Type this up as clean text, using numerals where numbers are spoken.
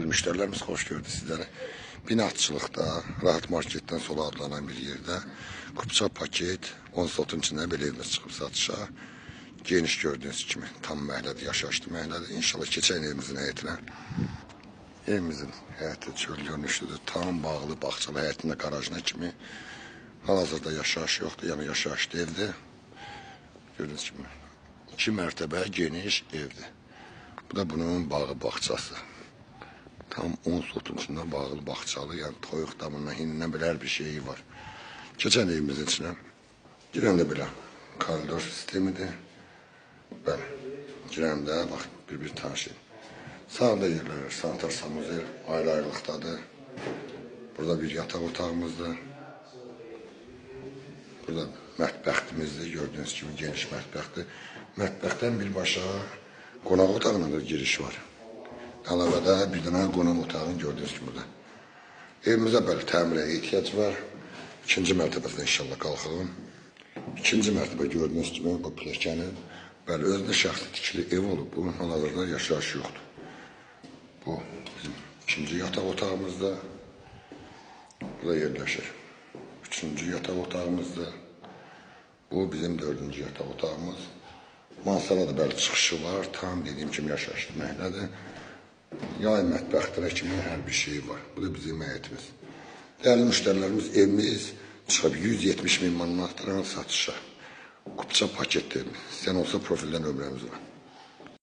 Dəyərli müştərilərimiz, xoş gördük sizləri. Binatçılıqda, Rahat Marketdən sola adlanan bir yerdə kupça paket 10 sotun içində belə evimiz çıxıb satışa. Geniş gördüyünüz kimi tam məhəllədir, yaşayışlı məhəllədir. İnşallah keçən evimizin həyətinə. Evimizin həyəti çöl görünüşlüdür. Tam bağlı, bağçalı həyətində qarajına kimi. Hal-hazırda yaşayış yoxdur, yəni yaşayışlı evdir. Gördüyünüz kimi 2 mərtəbə geniş evdir. Bu da bunun bağı, bağçası. Tam 10 sotun içində bağlı, bağçalı, yəni toyuq damından, hinindən belə hər bir şeyi var. Keçən evimizin içinə girəndə belə koridor sistemidir. Bəli, girəndə bax, bir tanışın. Sağda yerlər, sanitar sanuzel ayrı-ayrılıqdadır. Burada bir yataq otağımızdır. Burada mətbəxtimizdir, gördüyünüz kimi geniş mətbəxdir. Mətbəxdən birbaşa qonaq otağına da giriş var. Əlavədə bir dənə qonaq otağını gördüyünüz kimi burada. Evimizə belə təmirə ehtiyac var. İkinci mərtəbəsində inşallah qalxalım. İkinci mərtəbə gördüyünüz kimi bu pləkənin bəli, özünə şəxsi tikili ev olub. Bunun hal-hazırda yaşayış yoxdur. Bu bizim ikinci yataq otağımızda. Burada yerləşir. Üçüncü yataq otağımızdır. Bu bizim dördüncü yataq otağımız. Mansarada bəli çıxışı var. Tam dediyim kimi yaşayışlı məhəllədir. Yay mətbəxtlərə kimi hər bir şey var. Bu da bizim həyətimiz. Dəyərli müştərilərimiz, evimiz çıxıb 170 min manatdan satışa. Kupça paketdir. Sən olsa profildən nömrəmiz var.